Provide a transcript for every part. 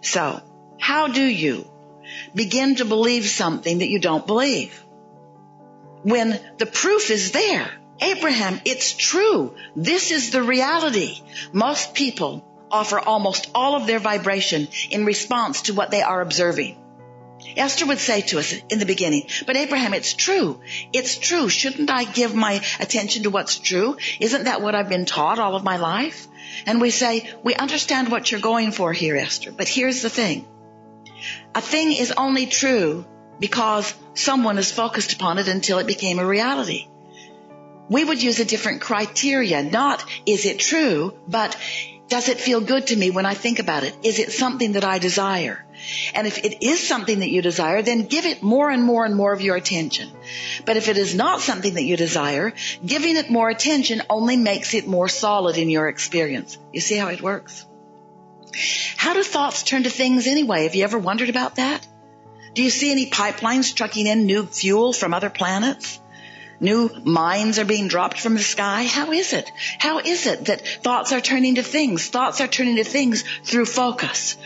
So, how do you begin to believe something that you don't believe? When the proof is there. Abraham, it's true. This is the reality. Most people offer almost all of their vibration in response to what they are observing. Esther would say to us in the beginning, but Abraham, it's true. It's true. Shouldn't I give my attention to what's true? Isn't that what I've been taught all of my life? And we say, we understand what you're going for here, Esther. But here's the thing. A thing is only true because someone is focused upon it until it became a reality. We would use a different criteria. Not, is it true, but does it feel good to me when I think about it? Is it something that I desire? And if it is something that you desire, then give it more and more and more of your attention. But if it is not something that you desire, giving it more attention only makes it more solid in your experience. You see how it works? How do thoughts turn to things anyway? Have you ever wondered about that? Do you see any pipelines trucking in new fuel from other planets? New mines are being dropped from the sky? How is it? How is it that thoughts are turning to things? Thoughts are turning to things through focus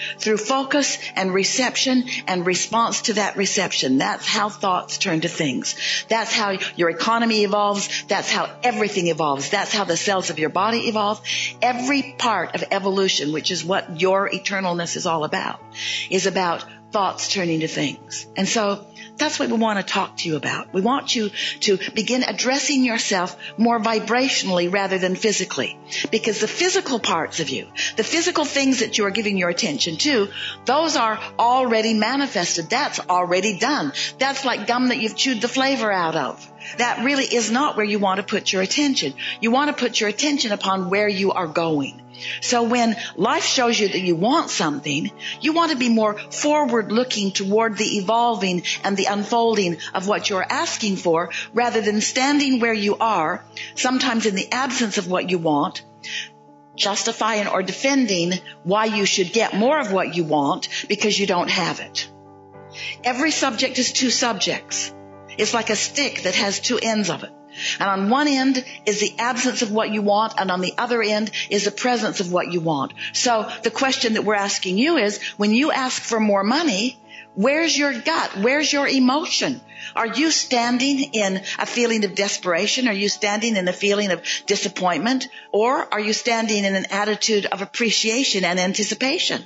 and reception and response to that reception. That's how thoughts turn to things. That's how your economy evolves. That's how everything evolves. That's how the cells of your body evolve. Every part of evolution, which is what your eternalness is all about, is about thoughts turning to things. And so that's what we want to talk to you about. We want you to begin addressing yourself more vibrationally rather than physically. Because the physical parts of you, the physical things that you are giving your attention to, those are already manifested. That's already done. That's like gum that you've chewed the flavor out of. That really is not where you want to put your attention. You want to put your attention upon where you are going. So when life shows you that you want something, you want to be more forward-looking toward the evolving and the unfolding of what you're asking for, rather than standing where you are, sometimes in the absence of what you want, justifying or defending why you should get more of what you want because you don't have it. Every subject is two subjects. It's like a stick that has two ends of it. And on one end is the absence of what you want, and on the other end is the presence of what you want. So the question that we're asking you is, when you ask for more money, where's your gut? Where's your emotion? Are you standing in a feeling of desperation? Are you standing in a feeling of disappointment? Or are you standing in an attitude of appreciation and anticipation?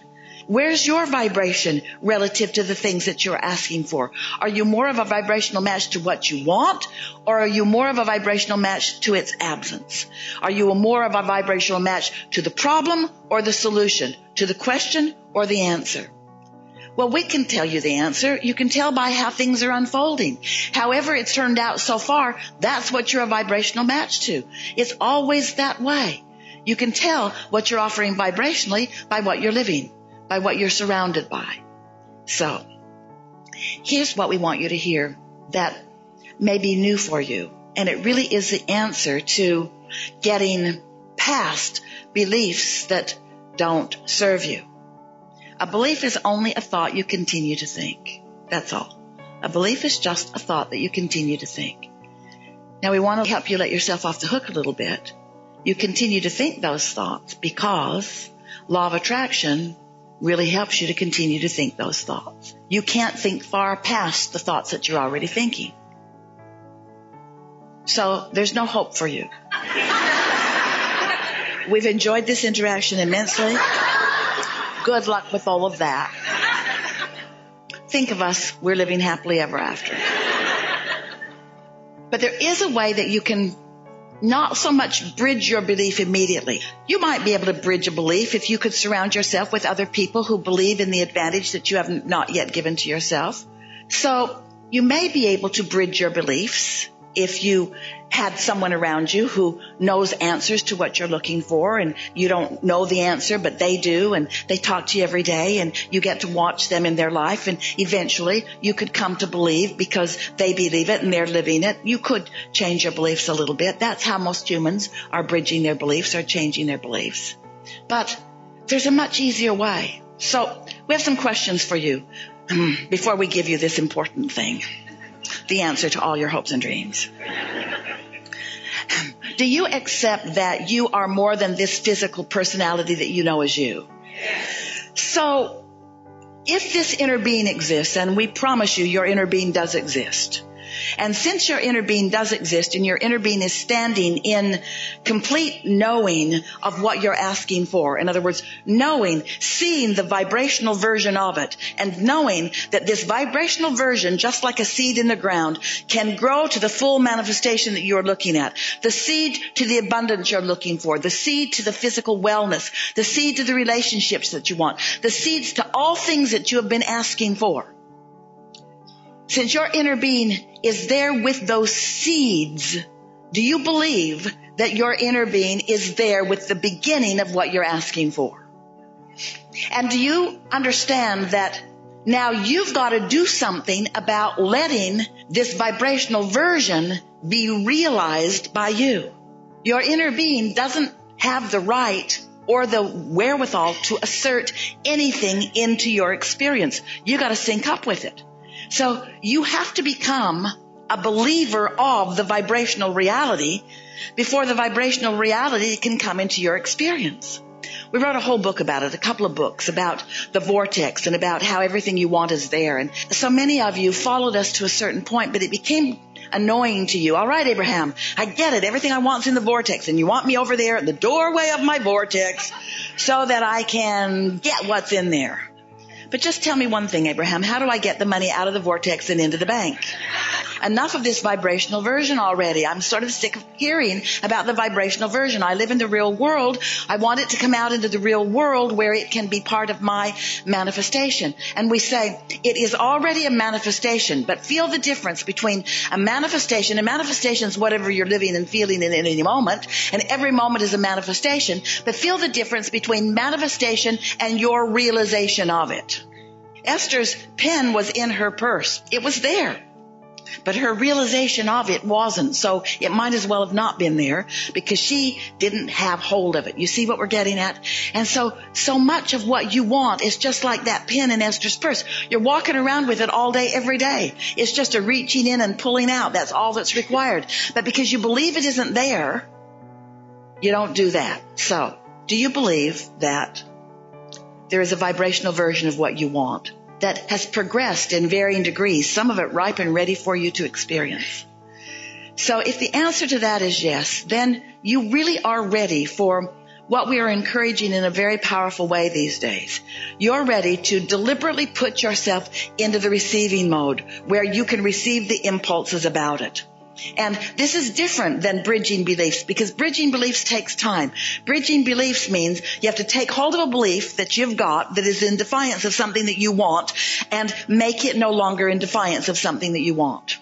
Where's your vibration relative to the things that you're asking for? Are you more of a vibrational match to what you want, or are you more of a vibrational match to its absence? Are you more of a vibrational match to the problem or the solution, to the question or the answer? Well, we can tell you the answer. You can tell by how things are unfolding. However it's turned out so far, that's what you're a vibrational match to. It's always that way. You can tell what you're offering vibrationally by what you're living, by what you're surrounded by. So, here's what we want you to hear that may be new for you. And it really is the answer to getting past beliefs that don't serve you. A belief is only a thought you continue to think. That's all. A belief is just a thought that you continue to think. Now, we want to help you let yourself off the hook a little bit. You continue to think those thoughts because law of attraction really helps you to continue to think those thoughts. You can't think far past the thoughts that you're already thinking. So there's no hope for you. We've enjoyed this interaction immensely. Good luck with all of that. Think of us, we're living happily ever after. But there is a way that you can not so much bridge your belief immediately. You might be able to bridge a belief if you could surround yourself with other people who believe in the advantage that you have not yet given to yourself. So you may be able to bridge your beliefs if you had someone around you who knows answers to what you're looking for, and you don't know the answer, but they do, and they talk to you every day, and you get to watch them in their life, and eventually you could come to believe because they believe it and they're living it. You could change your beliefs a little bit. That's how most humans are bridging their beliefs or changing their beliefs. But there's a much easier way. So we have some questions for you before we give you this important thing, the answer to all your hopes and dreams. Do you accept that you are more than this physical personality that you know as you? So if this inner being exists, and we promise you your inner being does exist, and since your inner being does exist and your inner being is standing in complete knowing of what you're asking for, in other words, knowing, seeing the vibrational version of it, and knowing that this vibrational version, just like a seed in the ground, can grow to the full manifestation that you're looking at. The seed to the abundance you're looking for, the seed to the physical wellness, the seed to the relationships that you want, the seeds to all things that you have been asking for. Since your inner being is there with those seeds, do you believe that your inner being is there with the beginning of what you're asking for? And do you understand that now you've got to do something about letting this vibrational version be realized by you? Your inner being doesn't have the right or the wherewithal to assert anything into your experience. You got to sync up with it. So you have to become a believer of the vibrational reality before the vibrational reality can come into your experience. We wrote a whole book about it, a couple of books about the vortex and about how everything you want is there. And so many of you followed us to a certain point, but it became annoying to you. All right, Abraham, I get it. Everything I want is in the vortex, and you want me over there at the doorway of my vortex so that I can get what's in there. But just tell me one thing, Abraham. How do I get the money out of the vortex and into the bank? Enough of this vibrational version already. I'm sort of sick of hearing about the vibrational version. I live in the real world. I want it to come out into the real world where it can be part of my manifestation. And we say, it is already a manifestation, but feel the difference between a manifestation. A manifestation is whatever you're living and feeling in any moment, and every moment is a manifestation. But feel the difference between manifestation and your realization of it. Esther's pen was in her purse. It was there, but her realization of it wasn't. So it might as well have not been there because she didn't have hold of it. You see what we're getting at? And so much of what you want is just like that pen in Esther's purse. You're walking around with it all day, every day. It's just a reaching in and pulling out. That's all that's required. But because you believe it isn't there, you don't do that. So do you believe that there is a vibrational version of what you want that has progressed in varying degrees, some of it ripe and ready for you to experience? So if the answer to that is yes, then you really are ready for what we are encouraging in a very powerful way these days. You're ready to deliberately put yourself into the receiving mode where you can receive the impulses about it. And this is different than bridging beliefs, because bridging beliefs takes time. Bridging beliefs means you have to take hold of a belief that you've got that is in defiance of something that you want and make it no longer in defiance of something that you want.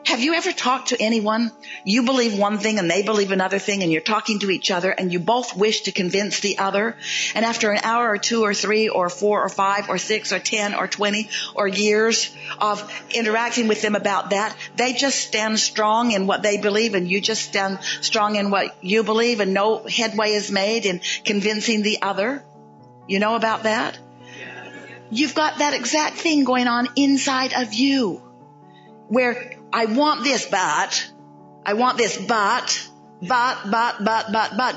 Have you ever talked to anyone? You believe one thing and they believe another thing, and you're talking to each other and you both wish to convince the other. And after an hour or 2 or 3 or 4 or 5 or 6 or 10 or 20 or years of interacting with them about that, they just stand strong in what they believe and you just stand strong in what you believe, and no headway is made in convincing the other. You know about that? You've got that exact thing going on inside of you, where I want this, but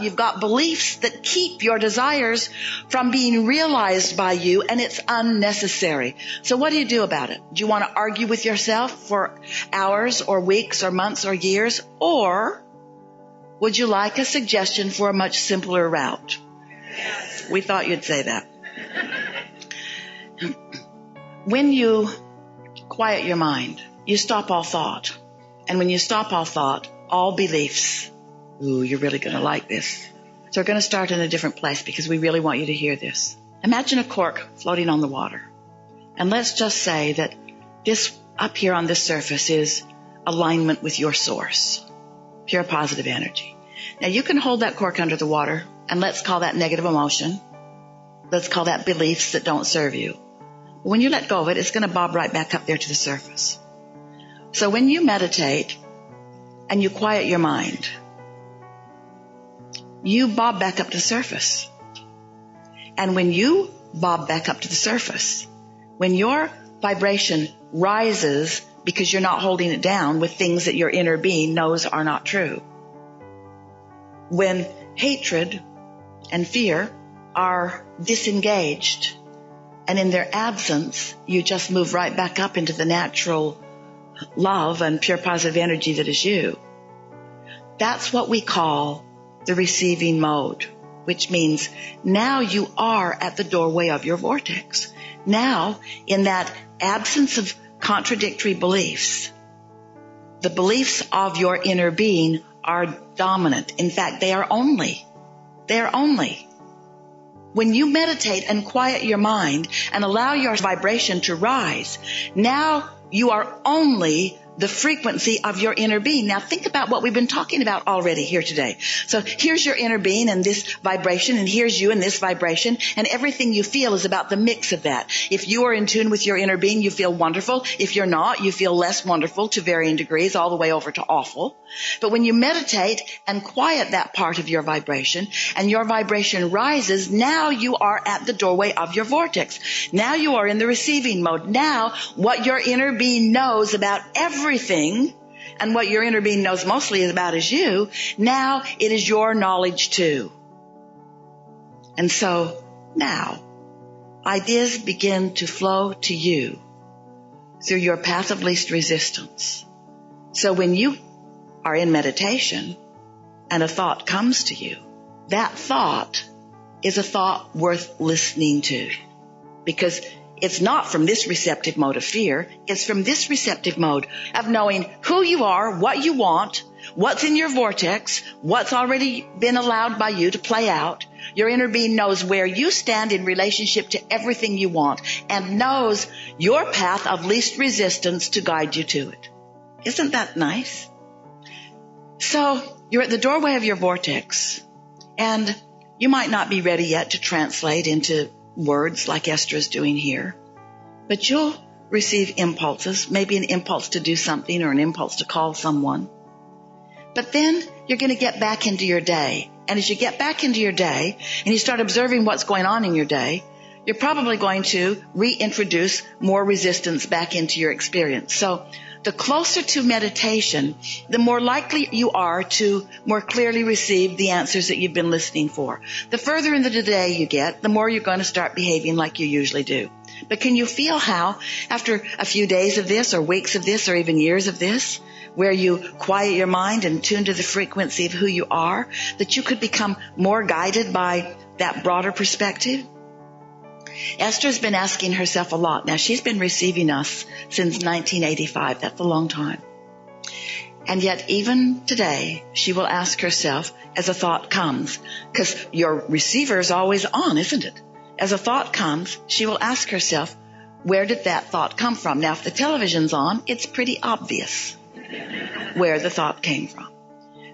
you've got beliefs that keep your desires from being realized by you, and it's unnecessary. So what do you do about it? Do you want to argue with yourself for hours or weeks or months or years? Or would you like a suggestion for a much simpler route? Yes. We thought you'd say that. When you quiet your mind, you stop all thought. And when you stop all thought, all beliefs, ooh, you're really going to like this. So we're going to start in a different place because we really want you to hear this. Imagine a cork floating on the water. And let's just say that this up here on this surface is alignment with your source, pure positive energy. Now you can hold that cork under the water, and let's call that negative emotion. Let's call that beliefs that don't serve you. When you let go of it, it's going to bob right back up there to the surface. So when you meditate and you quiet your mind, you bob back up to the surface. And when you bob back up to the surface, when your vibration rises because you're not holding it down with things that your inner being knows are not true, when hatred and fear are disengaged And in their absence, you just move right back up into the natural love and pure positive energy that is you. That's what we call the receiving mode, which means now you are at the doorway of your vortex. Now, in that absence of contradictory beliefs, the beliefs of your inner being are dominant. In fact, they are only. When you meditate and quiet your mind and allow your vibration to rise, now you are only the frequency of your inner being. Now think about what we've been talking about already here today. So here's your inner being and this vibration, and here's you and this vibration, and everything you feel is about the mix of that. If you are in tune with your inner being, you feel wonderful. If you're not, you feel less wonderful to varying degrees, all the way over to awful. But when you meditate and quiet that part of your vibration, and your vibration rises, now you are at the doorway of your vortex. Now you are in the receiving mode. Now what your inner being knows about everything, and what your inner being knows mostly about is you, now it is your knowledge too. And so now ideas begin to flow to you through your path of least resistance. So when you are in meditation and a thought comes to you, that thought is a thought worth listening to, because it's not from this receptive mode of fear. It's from this receptive mode of knowing who you are, what you want, what's in your vortex, what's already been allowed by you to play out. Your inner being knows where you stand in relationship to everything you want, and knows your path of least resistance to guide you to it. Isn't that nice? So you're at the doorway of your vortex, and you might not be ready yet to translate into words like Esther is doing here, but you'll receive impulses, maybe an impulse to do something or an impulse to call someone. But then you're going to get back into your day. And as you get back into your day and you start observing what's going on in your day, you're probably going to reintroduce more resistance back into your experience. So the closer to meditation, the more likely you are to more clearly receive the answers that you've been listening for. The further into the day you get, the more you're going to start behaving like you usually do. But can you feel how, after a few days of this, or weeks of this, or even years of this, where you quiet your mind and tune to the frequency of who you are, that you could become more guided by that broader perspective? Esther's been asking herself a lot. Now, she's been receiving us since 1985. That's a long time. And yet, even today, she will ask herself as a thought comes, because your receiver is always on, isn't it? As a thought comes, she will ask herself, where did that thought come from? Now, if the television's on, it's pretty obvious where the thought came from.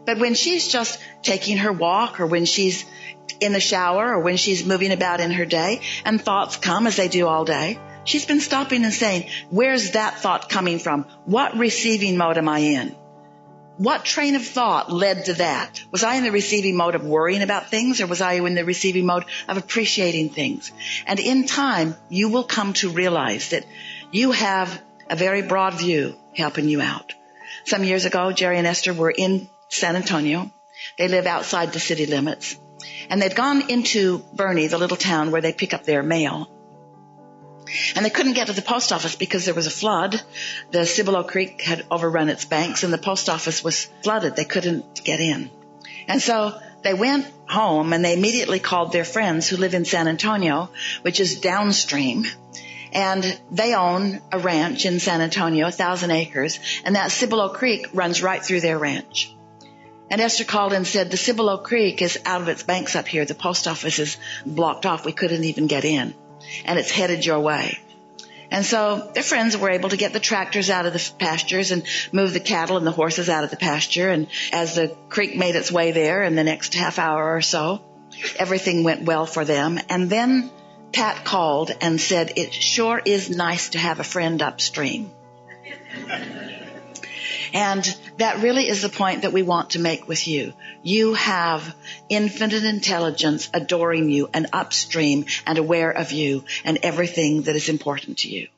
But when she's just taking her walk, or when she's in the shower, or when she's moving about in her day, and thoughts come as they do all day, she's been stopping and saying, where's that thought coming from? What receiving mode am I in? What train of thought led to that? Was I in the receiving mode of worrying about things, or was I in the receiving mode of appreciating things? And in time, you will come to realize that you have a very broad view helping you out. Some years ago, Jerry and Esther were in San Antonio. They live outside the city limits. And they'd gone into Bernie, the little town where they pick up their mail. And they couldn't get to the post office because there was a flood. The Cibolo Creek had overrun its banks, and the post office was flooded. They couldn't get in. And so they went home, and they immediately called their friends who live in San Antonio, which is downstream. And they own a ranch in San Antonio, 1,000 acres, and that Cibolo Creek runs right through their ranch. And Esther called and said, the Cibolo Creek is out of its banks up here. The post office is blocked off. We couldn't even get in. And it's headed your way. And so their friends were able to get the tractors out of the pastures and move the cattle and the horses out of the pasture. And as the creek made its way there in the next half hour or so, everything went well for them. And then Pat called and said, it sure is nice to have a friend upstream. And that really is the point that we want to make with you. You have infinite intelligence adoring you and upstream and aware of you and everything that is important to you.